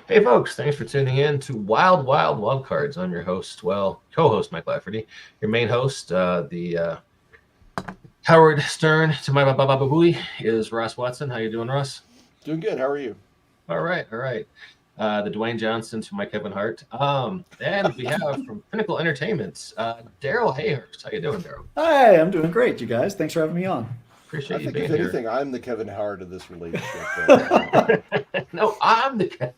Hey, folks, thanks for tuning in to Wild Wildcards. I'm your host, co-host Mike Lafferty, your main host. The Howard Stern to my Baba Booey is Ross Watson. How you doing, Ross? Doing good. How are you? All right. The Dwayne Johnson to my Kevin Hart. And we have from Pinnacle Entertainment, Darrell Hayhurst. How you doing, Darrell? Hi, I'm doing great, you guys. Thanks for having me on. Appreciate I you think being if here. anything, I'm the Kevin Hart of this relationship. No, I'm the.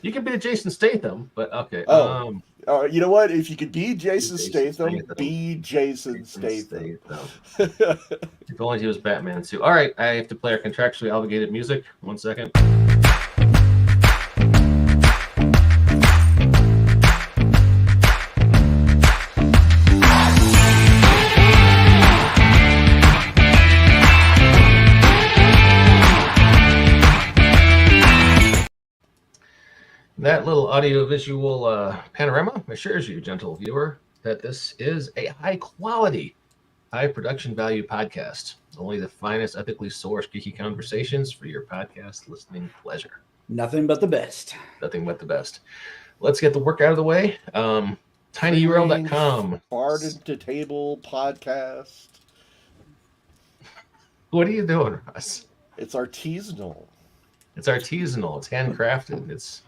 You can be the Jason Statham, but okay. You know what? If you could be Jason Statham, be Jason Statham. If only he was Batman too. All right, I have to play our contractually obligated music. 1 second. That little audio-visual panorama assures you, gentle viewer, that this is a high-quality, high-production value podcast. Only the finest, ethically sourced geeky conversations for your podcast listening pleasure. Nothing but the best. Nothing but the best. Let's get the work out of the way. tinyurl.com. Farted to Table podcast. What are you doing, Russ? It's artisanal. It's artisanal. It's handcrafted. It's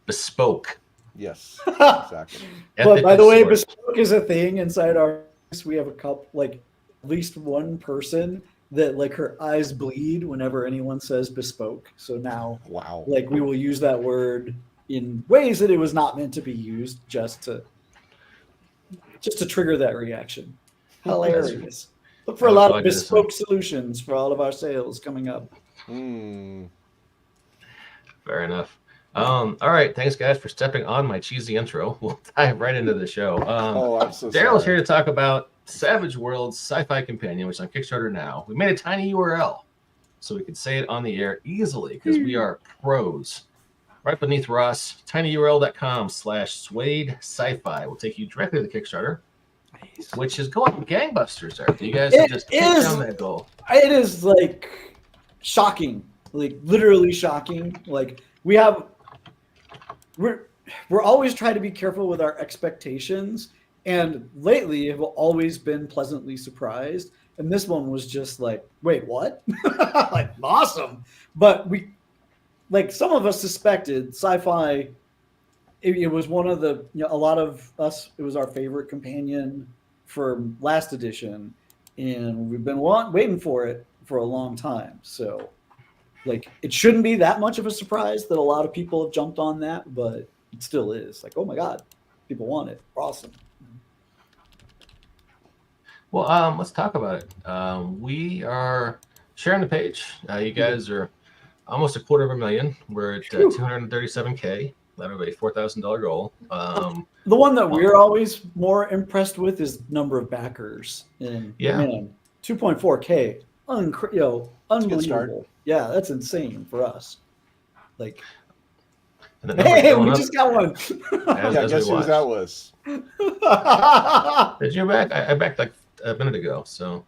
bespoke. Yes, exactly. But by the way, bespoke is a thing inside our. We have a couple, like at least one person that like her eyes bleed whenever anyone says bespoke. So now, wow, like we will use that word in ways that it was not meant to be used, just to trigger that reaction. Hilarious. Look for a lot of bespoke solutions for all of our sales coming up. Fair enough. All right, thanks guys for stepping on my cheesy intro. We'll dive right into the show. I'm so Darrell's here to talk about Savage Worlds Sci-Fi Companion, which is on Kickstarter now. We made a tiny URL so we could say it on the air easily because we are pros. Right beneath Ross, tinyurl.com/Suede Sci-Fi will take you directly to the Kickstarter, which is going gangbusters there. You guys have just kicked down that goal. It is like shocking, like literally shocking. Like we're always trying to be careful with our expectations, and lately have always been pleasantly surprised. And this one was just like, wait, what? Like awesome. But we, like some of us suspected sci-fi. It was one of the, a lot of us, it was our favorite companion for last edition, and we've been waiting for it for a long time. So like it shouldn't be that much of a surprise that a lot of people have jumped on that, but it still is. Like, oh my God, people want it. Awesome. Well, let's talk about it. We are sharing the page. You guys are almost $250,000. We're at 237K. That would be a $4,000 goal. The one that we're always more impressed with is number of backers. And man, 2.4K, unbelievable. Yeah, that's insane for us. Like, hey, we just got one. Guess who that was? Did you back? I backed like a minute ago. So,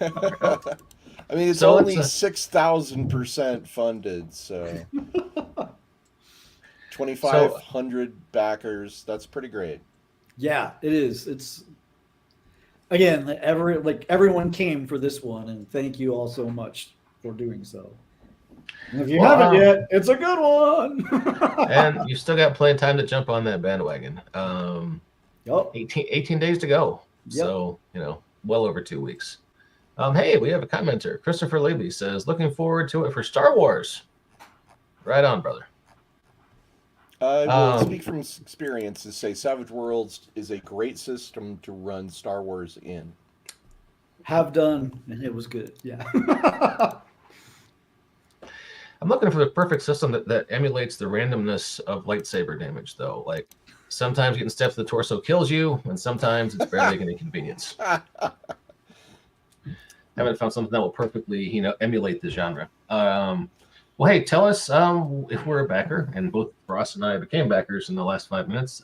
I mean, it's only 6,000% funded. So, 2,500 backers. That's pretty great. Yeah, it is. It's again, everyone came for this one, and thank you all so much for doing so. And if you haven't yet, it's a good one. And you still got plenty of time to jump on that bandwagon. 18 days to go. Yep. So, well over 2 weeks. Hey, we have a commenter. Christopher Levy says, looking forward to it for Star Wars. Right on, brother. I will speak from experience to say Savage Worlds is a great system to run Star Wars in. Have done, and it was good. Yeah. I'm looking for the perfect system that emulates the randomness of lightsaber damage, though. Like, sometimes getting stepped to the torso kills you, and sometimes it's barely an inconvenience. Haven't found something that will perfectly, emulate the genre. Well, hey, tell us if we're a backer, and both Ross and I became backers in the last 5 minutes.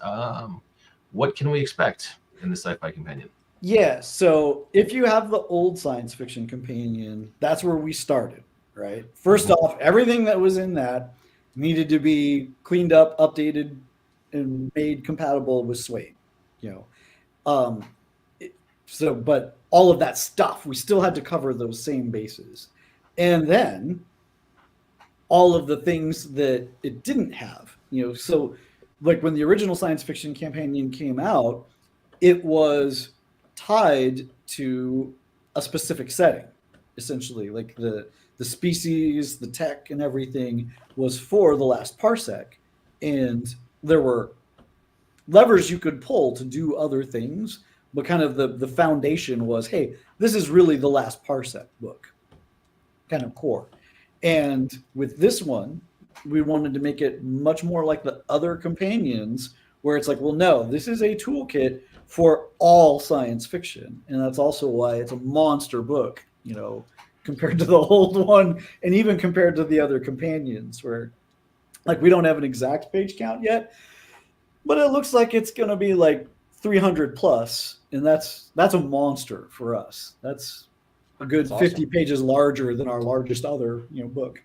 What can we expect in the Sci-Fi Companion? Yeah, so if you have the old science fiction companion, that's where we started, right? First off, everything that was in that needed to be cleaned up, updated, and made compatible with Suede. But all of that stuff, we still had to cover those same bases. And then all of the things that it didn't have, so like when the original science fiction companion came out, it was tied to a specific setting, essentially. Like the species, the tech, and everything was for the last parsec, and there were levers you could pull to do other things, but kind of the foundation was, hey, this is really the last parsec book, kind of core. And with this one, we wanted to make it much more like the other companions, where it's like, well, no, this is a toolkit for all science fiction. And that's also why it's a monster book, compared to the old one, and even compared to the other companions, where like we don't have an exact page count yet, but it looks like it's going to be like 300 plus. And that's a monster for us. That's a good 50 pages larger than our largest other book.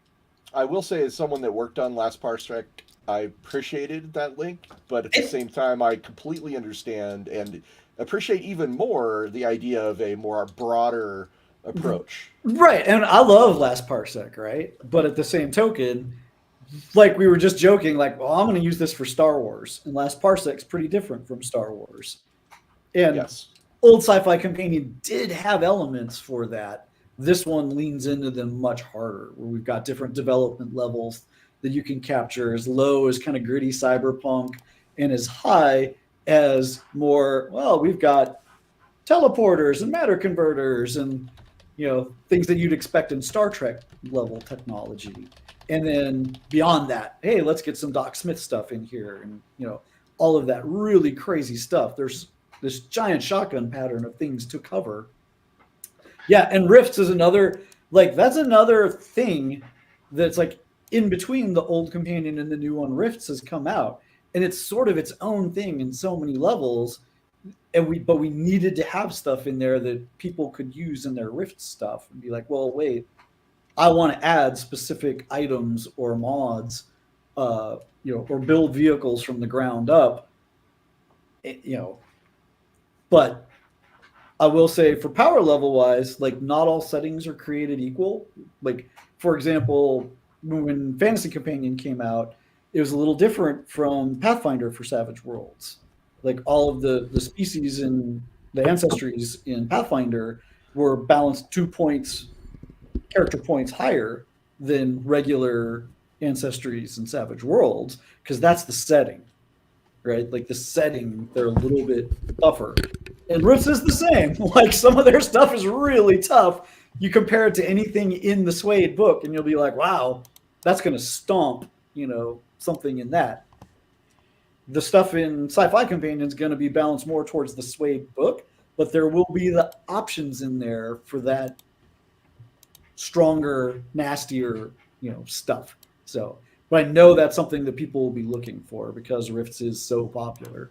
I will say, as someone that worked on Last Parsec, I appreciated that link, but at the same time, I completely understand and appreciate even more the idea of a more broader approach. Right, and I love Last Parsec, right? But at the same token, like we were just joking, like, well, I'm going to use this for Star Wars, and Last Parsec's pretty different from Star Wars. And yes. Old Sci-Fi Companion did have elements for that. This one leans into them much harder, where we've got different development levels that you can capture, as low as kind of gritty cyberpunk, and as high as more, well, we've got teleporters and matter converters and things that you'd expect in Star Trek level technology. And then beyond that, hey, let's get some Doc Smith stuff in here, and all of that really crazy stuff. There's this giant shotgun pattern of things to cover. Yeah, and Rifts is another, like, that's another thing that's like in between the old companion and the new one. Rifts has come out, and it's sort of its own thing in so many levels. But we needed to have stuff in there that people could use in their Rift stuff and be like, well, wait, I want to add specific items or mods, or build vehicles from the ground up, But I will say, for power level wise, like, not all settings are created equal. Like, for example, when Fantasy Companion came out, it was a little different from Pathfinder for Savage Worlds. Like, all of the species and the ancestries in Pathfinder were balanced 2 points, character points higher than regular ancestries in Savage Worlds, because that's the setting, right? Like, the setting, they're a little bit tougher. And Rifts is the same. Like, some of their stuff is really tough. You compare it to anything in the Suede book, and you'll be like, wow, that's going to stomp, something in that. The stuff in Sci-Fi Companion is going to be balanced more towards the Suede book, but there will be the options in there for that stronger, nastier, stuff. So, but I know that's something that people will be looking for because Rifts is so popular.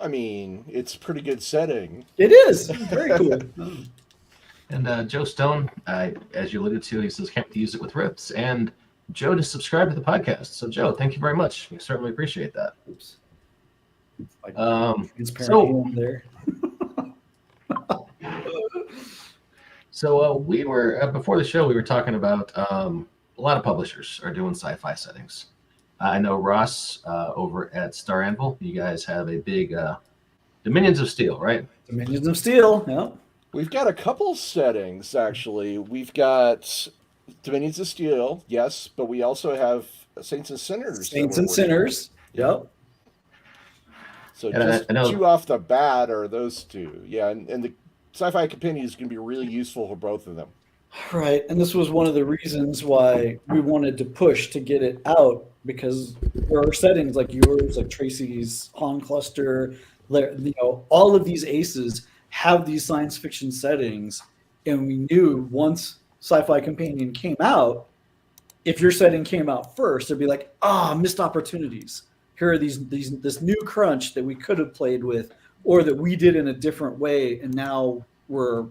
I mean, it's a pretty good setting. It is very cool. And Joe Stone, as you alluded to, he says can't wait to use it with Rifts. And Joe just subscribed to the podcast. So Joe, thank you very much. We certainly appreciate that. Oops. There. So we were before the show, we were talking about a lot of publishers are doing sci-fi settings. I know Ross over at Star Anvil, you guys have a big Dominions of Steel, right? Dominions of Steel, yeah. We've got a couple settings, actually. We've got Dominions of Steel, yes, but we also have Saints and Sinners. Saints and Sinners, yep. So just two off the bat are those two. Yeah, and the Sci-Fi Companion is going to be really useful for both of them. Right, and this was one of the reasons why we wanted to push to get it out, because there are settings like yours, like Tracy's Han Cluster, all of these aces have these science fiction settings, and we knew once Sci-Fi Companion came out, if your setting came out first, it'd be like, missed opportunities. Here are this new crunch that we could have played with, or that we did in a different way, and now we're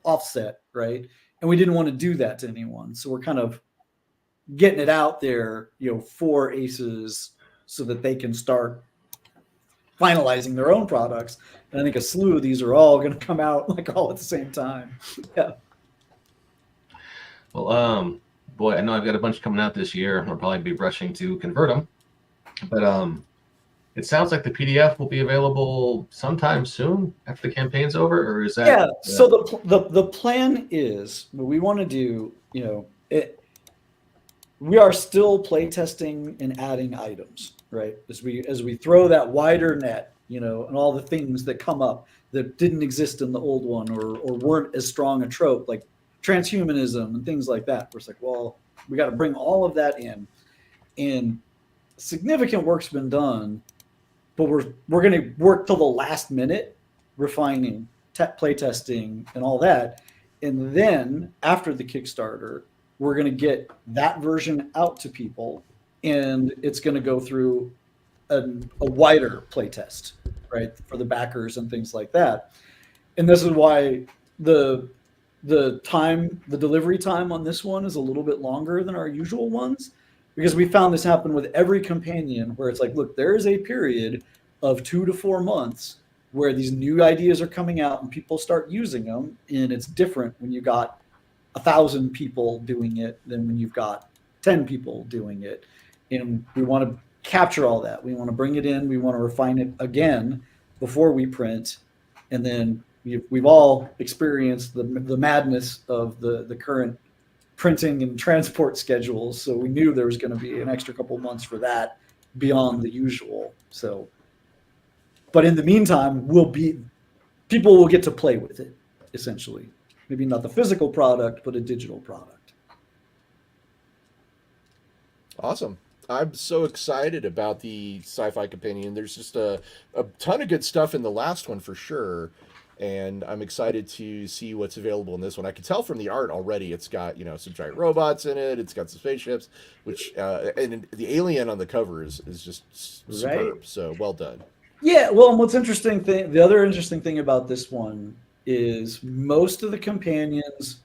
offset, right? And we didn't want to do that to anyone, so we're kind of, getting it out there, for aces so that they can start finalizing their own products. And I think a slew of these are all going to come out like all at the same time. Yeah. Well, boy, I know I've got a bunch coming out this year. I'll probably be rushing to convert them, but it sounds like the PDF will be available sometime soon after the campaign's over, or is that? Yeah. So the plan is what we want to do. We are still playtesting and adding items, right? As we throw that wider net, and all the things that come up that didn't exist in the old one or weren't as strong a trope, like transhumanism and things like that. We're like, well, we got to bring all of that in, and significant work's been done, but we're going to work till the last minute, refining, playtesting, and all that, and then after the Kickstarter, we're going to get that version out to people, and it's going to go through a wider playtest, right, for the backers and things like that. And this is why the delivery time on this one is a little bit longer than our usual ones, because we found this happen with every companion where it's like, look, there is a period of 2 to 4 months where these new ideas are coming out and people start using them, and it's different when you got 1,000 people doing it than when you've got 10 people doing it. And we want to capture all that. We want to bring it in. We want to refine it again before we print. And then we've all experienced the madness of the current printing and transport schedules. So we knew there was going to be an extra couple months for that beyond the usual. So, but in the meantime, people will get to play with it, essentially. Maybe not the physical product, but a digital product. Awesome. I'm so excited about the Sci-Fi Companion. There's just a ton of good stuff in the last one for sure. And I'm excited to see what's available in this one. I can tell from the art already, it's got, some giant robots in it. It's got some spaceships, which, and the alien on the cover is just superb. Right? So well done. Yeah. Well, and the other interesting thing about this one is most of the companions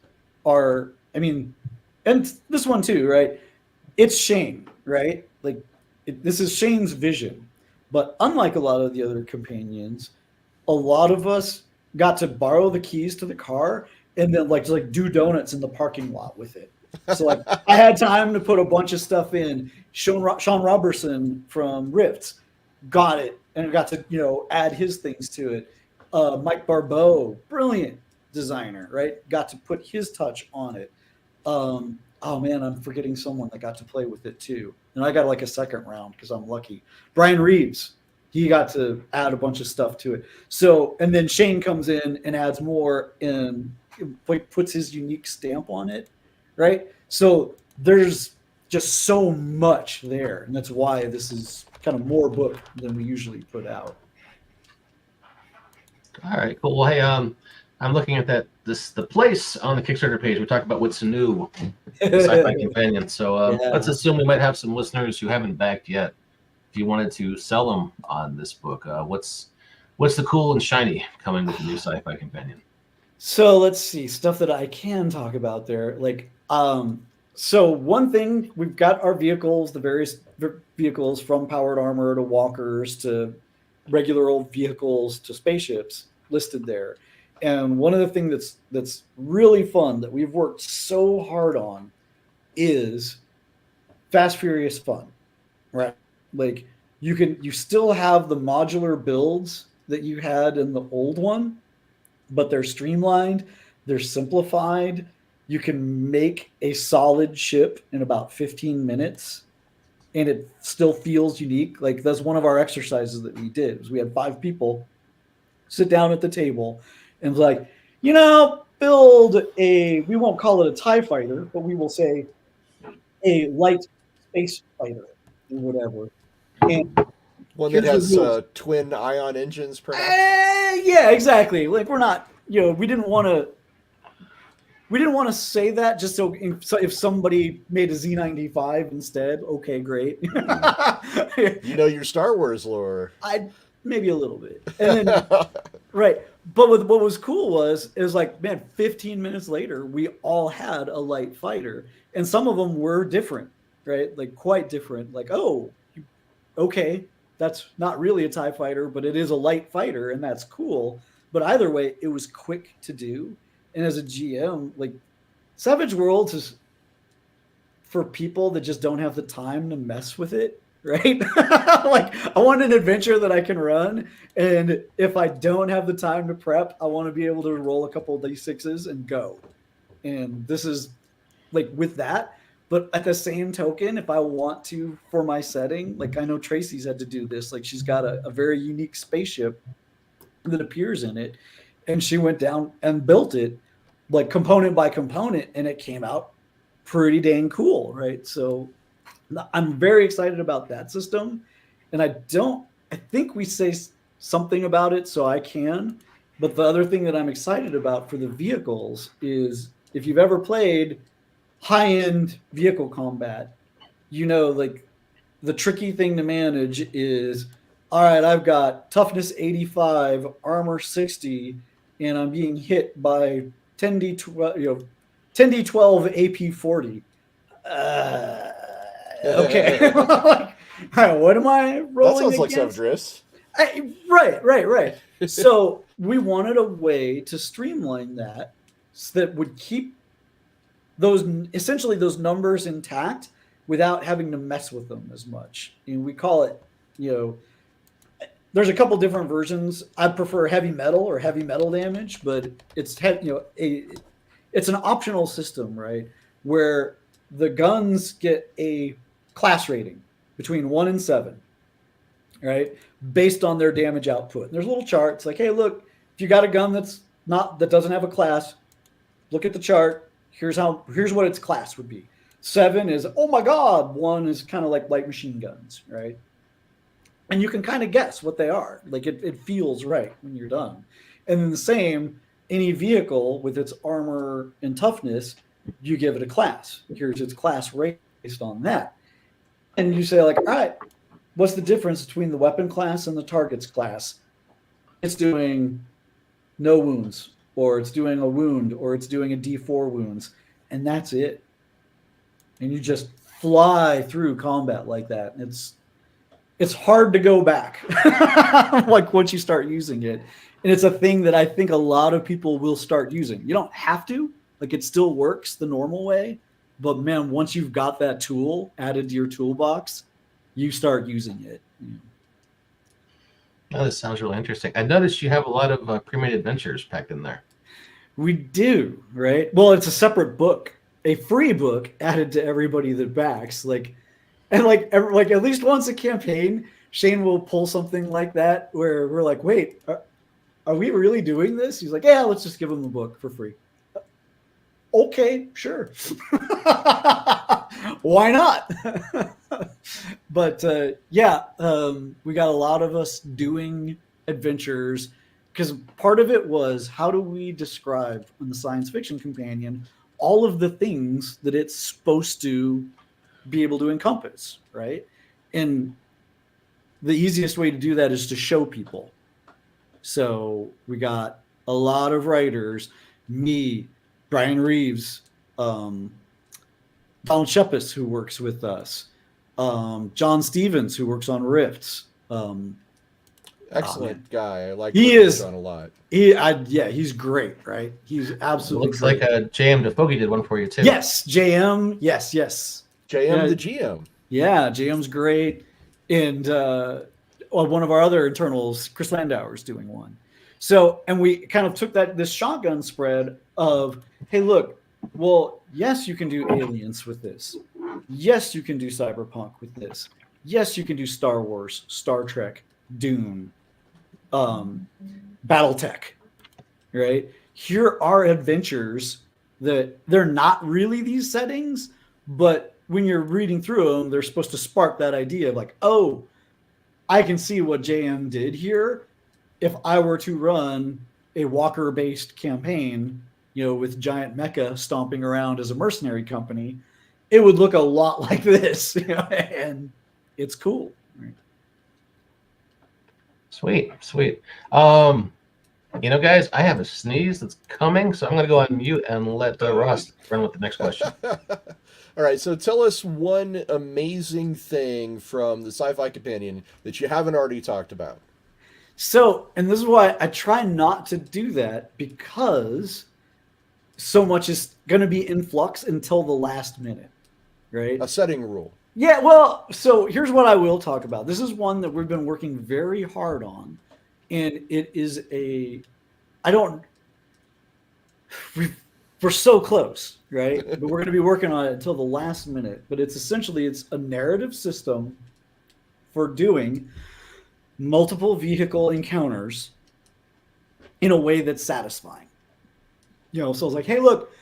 are, and this one too, right? It's Shane, right? Like this is Shane's vision, but unlike a lot of the other companions, a lot of us got to borrow the keys to the car and then just do donuts in the parking lot with it. So I had time to put a bunch of stuff in. Sean Robertson from Rift got it and got to add his things to it. Mike Barbeau, brilliant designer, right? Got to put his touch on it. Oh man, I'm forgetting someone that got to play with it too. And I got a second round because I'm lucky. Brian Reeves, he got to add a bunch of stuff to it. So, and then Shane comes in and adds more and puts his unique stamp on it, right? So there's just so much there. And that's why this is kind of more book than we usually put out. All right, cool. Well, hey, I'm looking at the place on the Kickstarter page. We talked about what's new, Sci-Fi Companion. So let's assume we might have some listeners who haven't backed yet. If you wanted to sell them on this book, what's the cool and shiny coming with the new Sci-Fi Companion? So let's see stuff that I can talk about there. So one thing, we've got our vehicles, the various vehicles from powered armor to walkers to regular old vehicles to spaceships listed there. And one of the things that's really fun that we've worked so hard on is Fast Furious fun, right? You still have the modular builds that you had in the old one, but they're streamlined, they're simplified. You can make a solid ship in about 15 minutes and it still feels unique. That's one of our exercises that we did. Was we had 5 people sit down at the table and build we won't call it a TIE fighter, but we will say a light space fighter or whatever. And one that has twin ion engines, perhaps? Yeah, exactly. We're not, we didn't want to say that just so if somebody made a Z95 instead, okay, great. Your Star Wars lore. Maybe a little bit. And then, right. But what was cool was 15 minutes later, we all had a light fighter. And some of them were different. right? Like quite different. Like, oh, okay, that's not really a TIE fighter, but it is a light fighter, and that's cool. But either way, it was quick to do. And as a GM, like Savage Worlds is for people that just don't have the time to mess with it, right? Like I want an adventure that I can run, and if I don't have the time to prep, I want to be able to roll a couple of d6s and go. And this is like with that. But at the same token, if I want to for my setting, like I know Tracy's had to do this, like she's got a very unique spaceship that appears in it, and she went down and built it like component by component, and it came out pretty dang cool, right? So I'm very excited about that system, and I think we say something about it, so I can. But the other thing that I'm excited about for the vehicles is if you've ever played high-end vehicle combat, you know, like the tricky thing to manage is, all right, I've got toughness 85, armor 60, and I'm being hit by 10d12, 10d12 AP 40. Okay. Like, all right, what am I rolling? That sounds against? like Savdris. Right. So we wanted a way to streamline that so that would keep those numbers intact without having to mess with them as much. And we call it, there's a couple different versions. I prefer heavy metal or heavy metal damage, but it's it's an optional system, right? Where the guns get a class rating between 1 and 7, right? Based on their damage output. And there's little charts like, hey, look, if you got a gun that doesn't have a class, look at the chart. Here's what its class would be. 7 is, oh my God. 1 is kind of like light machine guns, right? And you can kind of guess what they are. Like it feels right when you're done. And then the same, any vehicle with its armor and toughness, you give it a class. Here's its class rate based on that. And you say like, all right, what's the difference between the weapon class and the target's class? It's doing no wounds, or it's doing a wound, or it's doing a D4 wounds, and that's it. And you just fly through combat like that. It's hard to go back like once you start using it. And it's a thing that I think a lot of people will start using. You don't have to, like it still works the normal way, but man, once you've got that tool added to your toolbox, you start using it. Oh, this sounds really interesting. I noticed you have a lot of pre-made adventures packed in there. We do, right? Well, it's a separate book, a free book added to everybody that backs. Like at least once a campaign, Shane will pull something like that where we're like, wait, are we really doing this? He's like, yeah, let's just give him the book for free. Okay, sure. Why not? But we got a lot of us doing adventures because part of it was how do we describe in the science fiction companion all of the things that it's supposed to be able to encompass, right? And the easiest way to do that is to show people. So we got a lot of writers, me, Brian Reeves, Donald Shepis, who works with us, John Stevens, who works on Rifts. Excellent guy. I like John a lot. He's great, right? He's absolutely looks great. like a JM DeFogie did one for you too. Yes, JM. Yes. JM the GM. Yeah, JM's great. And one of our other internals, Chris Landauer, is doing one. So, and we kind of took this shotgun spread of, hey, look, well, yes, you can do Aliens with this. Yes, you can do Cyberpunk with this. Yes, you can do Star Wars, Star Trek, Dune, Battletech, right? Here are adventures that they're not really these settings, but when you're reading through them, they're supposed to spark that idea of like, oh, I can see what JM did here. If I were to run a Walker-based campaign, with giant mecha stomping around as a mercenary company, it would look a lot like this, and it's cool. Right? Sweet. Guys, I have a sneeze that's coming, so I'm going to go on mute and let Ross run with the next question. All right, so tell us one amazing thing from the Sci-Fi Companion that you haven't already talked about. So, and this is why I try not to do that, because so much is going to be in flux until the last minute, right? A setting rule. Yeah, well, so here's what I will talk about. This is one that we've been working very hard on, and it is I don't, we're so close, right? But we're going to be working on it until the last minute. But it's a narrative system for doing multiple vehicle encounters in a way that's satisfying. So it's like, hey, look,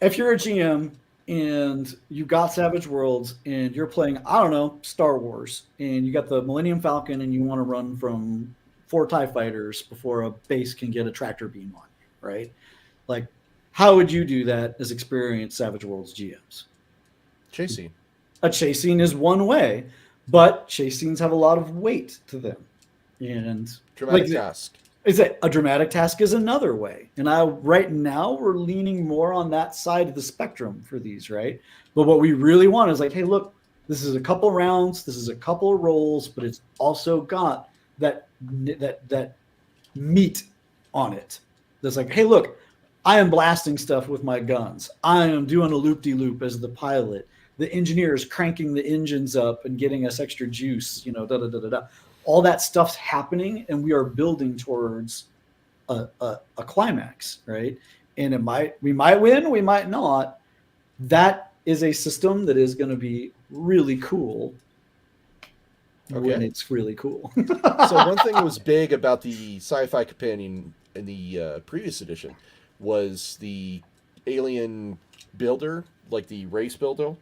if you're a GM and you got Savage Worlds and you're playing, I don't know, Star Wars, and you got the Millennium Falcon and you want to run from 4 TIE fighters before a base can get a tractor beam on you, right? Like, how would you do that as experienced Savage Worlds GMs? Chase scene. A chase scene is one way, but chase scenes have a lot of weight to them. And dramatic task. Is that a dramatic task is another way. And right now we're leaning more on that side of the spectrum for these, right? But what we really want is like, hey, look, this is a couple rounds, this is a couple of rolls, but it's also got that meat on it. That's like, hey, look, I am blasting stuff with my guns. I am doing a loop-de-loop as the pilot. The engineer is cranking the engines up and getting us extra juice, all that stuff's happening, and we are building towards a climax, right? And we might win, we might not. That is a system that is going to be really cool. Okay. When it's really cool. So one thing that was big about the Sci-Fi Companion in the previous edition was the alien builder, like the race builder.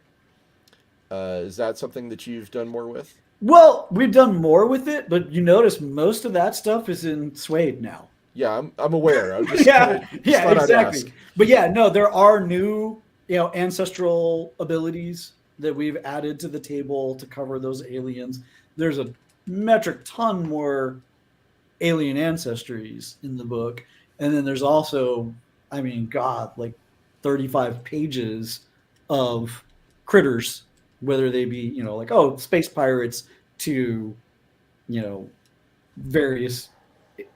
Is that something that you've done more with? Well, we've done more with it, but you notice most of that stuff is in Suede now. Yeah, I'm aware. I'm just yeah, exactly. Ask. But yeah, no, there are new, ancestral abilities that we've added to the table to cover those aliens. There's a metric ton more alien ancestries in the book, and then there's also, like 35 pages of critters, whether they be, space pirates to, various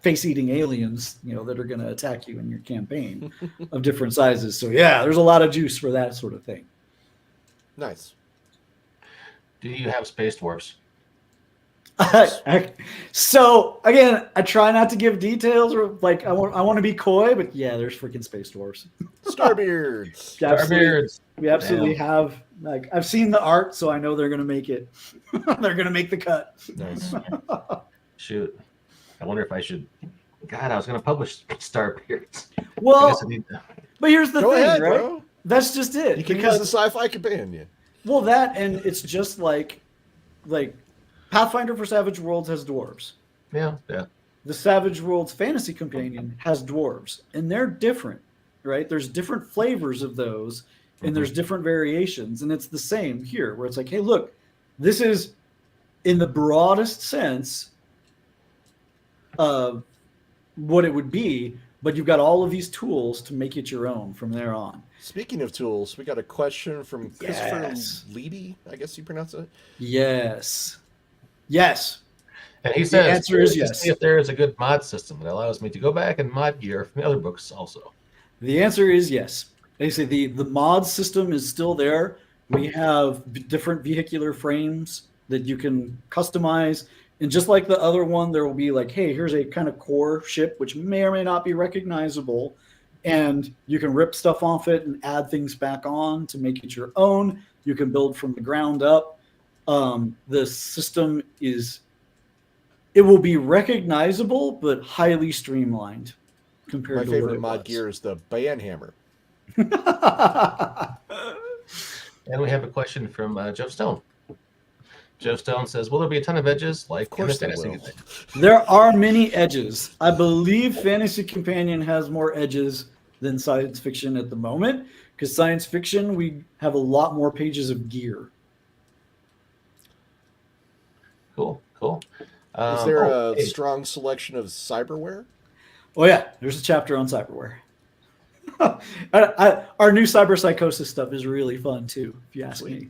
face-eating aliens, that are going to attack you in your campaign of different sizes. So yeah, there's a lot of juice for that sort of thing. Nice. Do you have space dwarfs? So again, I try not to give details, or like I want to be coy, but yeah, there's freaking space dwarfs. Starbeards. Starbeards. We absolutely have. Like, I've seen the art, so I know they're going to make it. They're going to make the cut. Nice. Shoot. I wonder if I should. God, I was going to publish Starbeards. Well, but here's the Go thing, ahead, right? Bro. That's just it. You can use the Sci-Fi Companion. Well, that, and it's just like Pathfinder for Savage Worlds has dwarves. Yeah. The Savage Worlds Fantasy Companion has dwarves, and they're different, right? There's different flavors of those. And there's different variations, and it's the same here, where it's like, hey, look, this is, in the broadest sense of what it would be, but you've got all of these tools to make it your own from there on. Speaking of tools, we got a question from Christopher Yes. Levy, I guess you pronounce it. Yes. And he says, the answer is yes. See if there is a good mod system that allows me to go back and mod gear from the other books also. The answer is yes. They say the mod system is still there. We have different vehicular frames that you can customize. And just like the other one, there will be like, hey, here's a kind of core ship, which may or may not be recognizable. And you can rip stuff off it and add things back on to make it your own. You can build from the ground up. The system it will be recognizable, but highly streamlined compared to My favorite mod gear is the Banhammer. And we have a question from Joe Stone. Joe Stone says, will there be a ton of edges like in the fantasy? There are many edges. I believe Fantasy Companion has more edges than science fiction at the moment, because science fiction, we have a lot more pages of gear. Cool. Is there a strong selection of cyberware? Oh yeah, there's a chapter on cyberware. Our new cyber psychosis stuff is really fun too, if you ask me.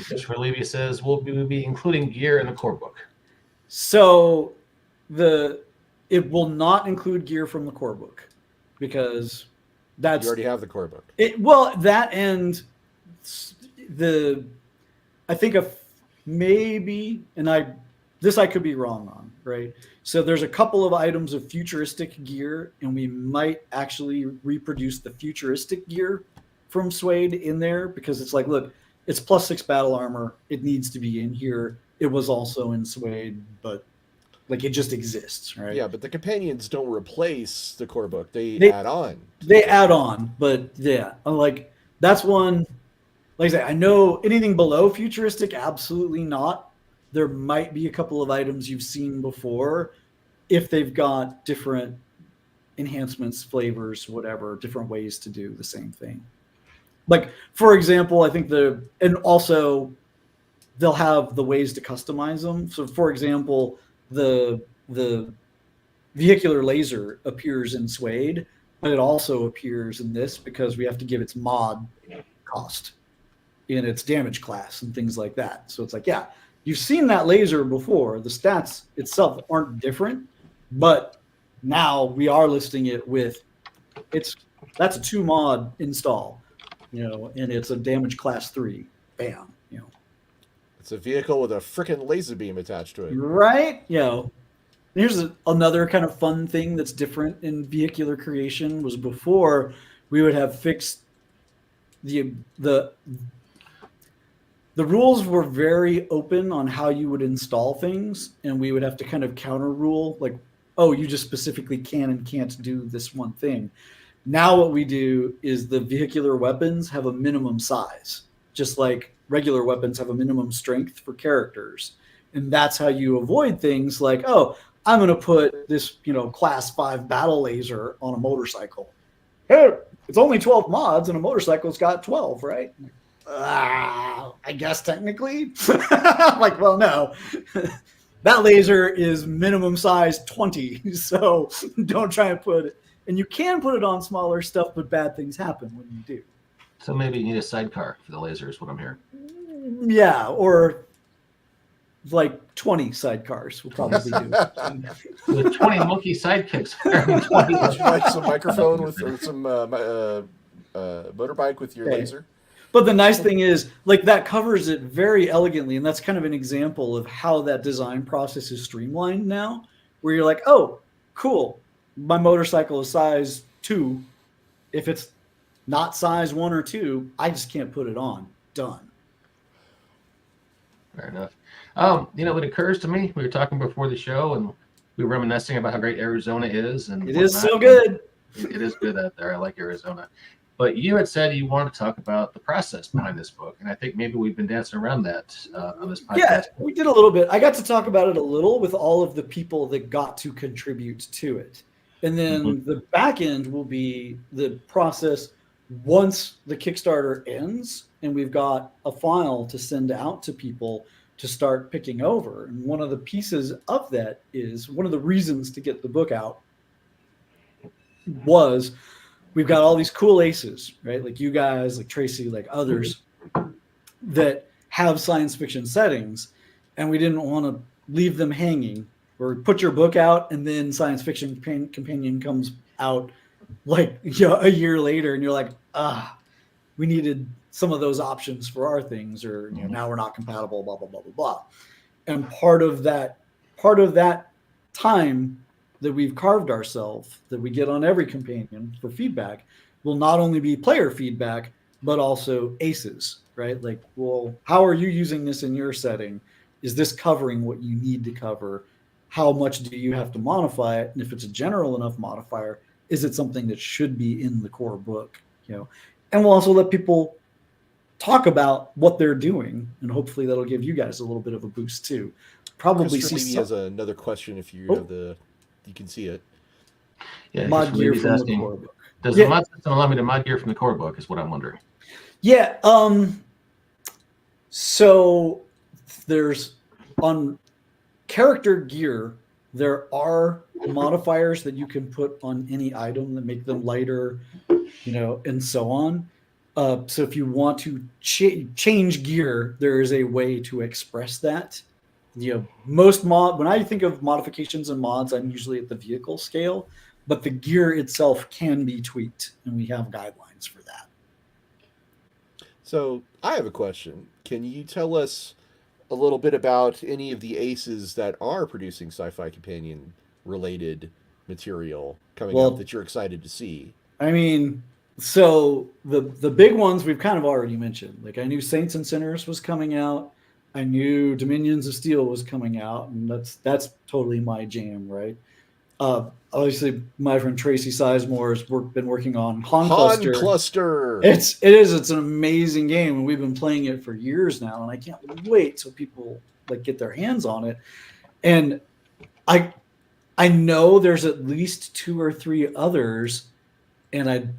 Christopher Levy says we'll be including gear in the core book. So it will not include gear from the core book because that's You already have the core book. That and I think maybe, and I could be wrong on, right? So there's a couple of items of futuristic gear, and we might actually reproduce the futuristic gear from Suede in there because it's like, look, it's +6 battle armor. It needs to be in here. It was also in Suede, but like it just exists, right? Yeah, but the companions don't replace the core book. They add on. They add on, but yeah, like that's one. Like I say, I know anything below futuristic, absolutely not. There might be a couple of items you've seen before if they've got different enhancements, flavors, whatever, different ways to do the same thing. Like, for example, I think and also they'll have the ways to customize them. So, for example, the vehicular laser appears in Suede, but it also appears in this because we have to give its mod cost in its damage class and things like that. So it's like, yeah, you've seen that laser before. The stats itself aren't different, but now we are listing it with that's a 2 mod install, and it's a damage class 3. Bam, It's a vehicle with a freaking laser beam attached to it. Right? Here's another kind of fun thing that's different in vehicular creation was before we would have fixed the rules were very open on how you would install things, and we would have to kind of counter rule like, oh, you just specifically can and can't do this one thing. Now what we do is the vehicular weapons have a minimum size, just like regular weapons have a minimum strength for characters. And that's how you avoid things like, oh, I'm going to put this, class 5 battle laser on a motorcycle. Hey, it's only 12 mods and a motorcycle's got 12, right? I guess technically. Like, well, no. That laser is minimum size 20, so don't try and put it. And you can put it on smaller stuff, but bad things happen when you do. So maybe you need a sidecar for the laser is what I'm hearing. Yeah, or like 20 sidecars will probably do. With 20 monkey sidekicks. 20. Would you like some microphone or some motorbike with your laser? But the nice thing is, like, that covers it very elegantly, and that's kind of an example of how that design process is streamlined now, where you're like, oh, cool, my motorcycle is size 2. If it's not size 1 or 2, I just can't put it on. Done. Fair enough. It occurs to me, we were talking before the show, and we were reminiscing about how great Arizona is. And it is so good. It is good out there. I like Arizona. But you had said you wanted to talk about the process behind this book, and I think maybe we've been dancing around that on this podcast. Yeah, we did a little bit. I got to talk about it a little with all of the people that got to contribute to it. And then the back end will be the process once the Kickstarter ends and we've got a file to send out to people to start picking over. And one of the pieces of that is one of the reasons to get the book out was we've got all these cool aces, right? Like you guys, like Tracy, like others that have science fiction settings, and we didn't want to leave them hanging or put your book out and then science fiction companion comes out like a year later and you're like, we needed some of those options for our things, or now we're not compatible, blah, blah, blah, blah, blah. And part of that time that we've carved ourselves that we get on every companion for feedback will not only be player feedback, but also aces, right? Like, well, how are you using this in your setting? Is this covering what you need to cover? How much do you have to modify it? And if it's a general enough modifier, is it something that should be in the core book? And we'll also let people talk about what they're doing, and hopefully that'll give you guys a little bit of a boost too. Probably Chris has another question if you have you can see it. Yeah, mod gear from the core book. Does the mod system allow me to mod gear from the core book is what I'm wondering. Yeah. So there's on character gear, There are modifiers that you can put on any item that make them lighter, and so on. So if you want to change gear, there is a way to express that. When I think of modifications and mods, I'm usually at the vehicle scale, but the gear itself can be tweaked, and we have guidelines for that. So I have a question. Can you tell us a little bit about any of the aces that are producing Sci-Fi Companion related material coming up that you're excited to see? I mean, so the big ones we've kind of already mentioned. Like I knew Saints and Sinners was coming out. I knew Dominions of Steel was coming out, and that's totally my jam, right? Obviously, my friend Tracy Sizemore has been working on Han Cluster. It's an amazing game, and we've been playing it for years now, and I can't wait till people get their hands on it. And I know there's at least 2 or 3 others, and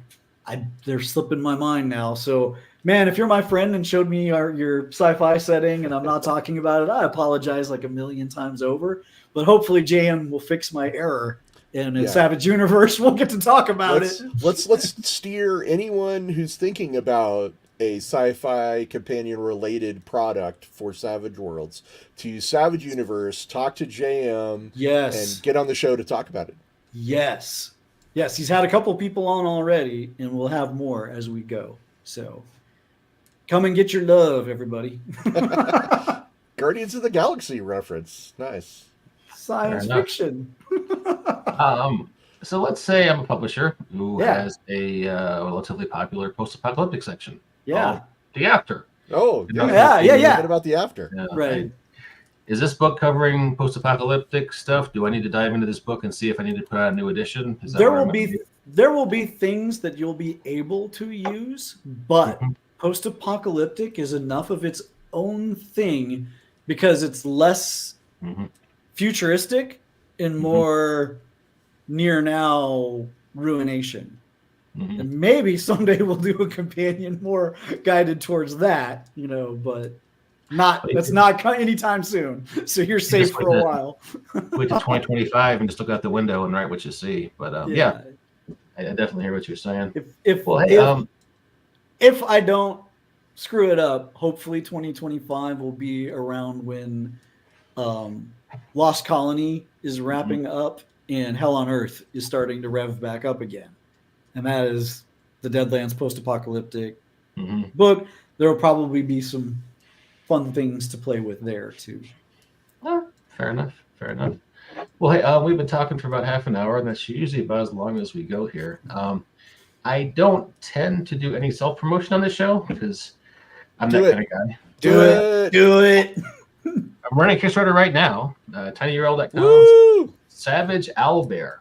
they're slipping my mind now. So, man, if you're my friend and showed me your sci-fi setting and I'm not talking about it, I apologize like a million times over. But hopefully JM will fix my error, and in Savage Universe we'll get to talk about it. Let's steer anyone who's thinking about a Sci-Fi Companion related product for Savage Worlds to Savage Universe, talk to JM, and get on the show to talk about it. Yes, he's had a couple people on already, and we'll have more as we go. So come and get your love, everybody. Guardians of the Galaxy reference. Nice. Science fiction. So let's say I'm a publisher who has a relatively popular post-apocalyptic section. Yeah. The After. Oh, yeah. What about The After? Right. Is this book covering post-apocalyptic stuff? Do I need to dive into this book and see if I need to put out a new edition? There will be things that you'll be able to use, but post-apocalyptic is enough of its own thing because it's less futuristic and more near now ruination. And maybe someday we'll do a companion more guided towards that, but that's not anytime soon. So you're safe for a while. Wait to 2025 and just look out the window and write what you see. But I definitely hear what you're saying. If I don't screw it up, hopefully 2025 will be around when Lost Colony is wrapping up and Hell on Earth is starting to rev back up again. And that is the Deadlands post-apocalyptic book. There will probably be some fun things to play with there too. Fair enough. Well, hey, we've been talking for about half an hour, and that's usually about as long as we go here. I don't tend to do any self-promotion on this show because I'm that kind of guy. Do it. I'm running Kickstarter right now. tinyurl.com. Savage Owlbear.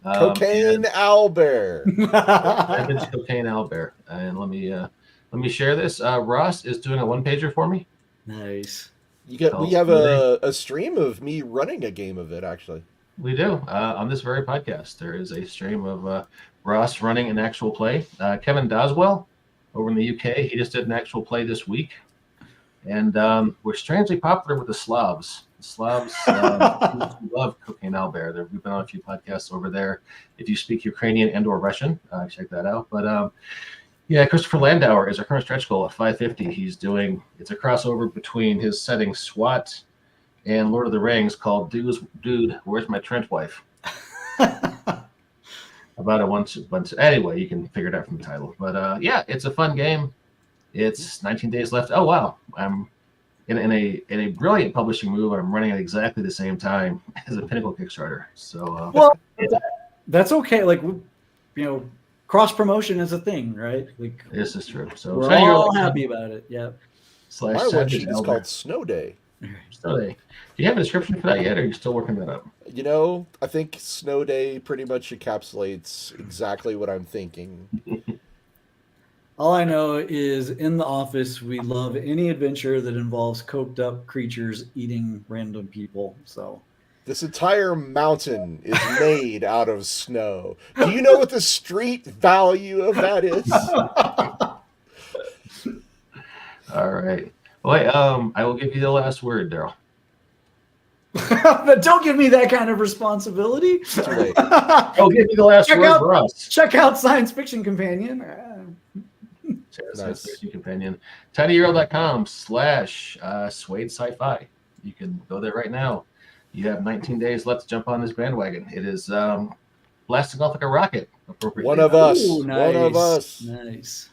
Cocaine Owlbear. Savage Cocaine Owlbear. And let me share this. Ross is doing a one-pager for me. Nice. We have a stream of me running a game of it, actually. We do. On this very podcast, there is a stream of Ross running an actual play. Kevin Doswell over in the UK, he just did an actual play this week. And we're strangely popular with the Slavs. The Slavs love Cocaine Owlbear. We've been on a few podcasts over there. If you speak Ukrainian and or Russian, check that out. But Christopher Landauer is our current stretch goal at 550. It's a crossover between his setting SWAT and Lord of the Rings called Dude, Where's My Trent Wife? About a bunch. Anyway, you can figure it out from the title. But it's a fun game. It's 19 days left. Oh wow, I'm in a brilliant publishing move. I'm running at exactly the same time as a Pinnacle Kickstarter. So that's okay. Like cross promotion is a thing, right? Like this is true. So we're all happy about it. Yeah. My one sheet is called Snow Day. Snow Day. Do you have a description for that yet, or are you still working that up? I think Snow Day pretty much encapsulates exactly what I'm thinking. All I know is in the office, we love any adventure that involves coked up creatures eating random people. So this entire mountain is made out of snow. Do you know what the street value of that is? All right. Well, I will give you the last word, Darrell. But don't give me that kind of responsibility. Too late. Oh, give me the last Check word out- for us. Check out Science Fiction Companion. Science Fiction Companion. tinyurl.com/Suede Sci-Fi. You can go there right now. You have 19 days left to jump on this bandwagon. It is blasting off like a rocket. Appropriately. One of us. Ooh, One of us. Nice.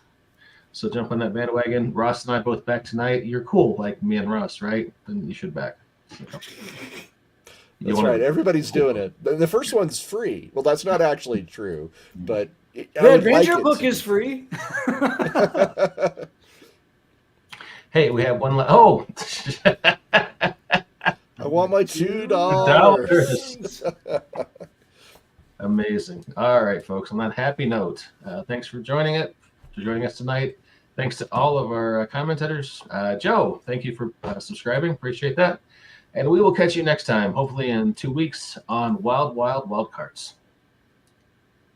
So jump on that bandwagon. Ross and I both back tonight. You're cool, like me and Ross, right? Then you should back. That's right. Everybody's doing it. The first one's free. Well, that's not actually true, but The adventure book is free. Hey, we have one. Oh, I want my $2. Amazing. All right, folks. On that happy note, thanks for joining us tonight. Thanks to all of our commentators. Joe, thank you for subscribing. Appreciate that. And we will catch you next time, hopefully in 2 weeks on Wild Cards.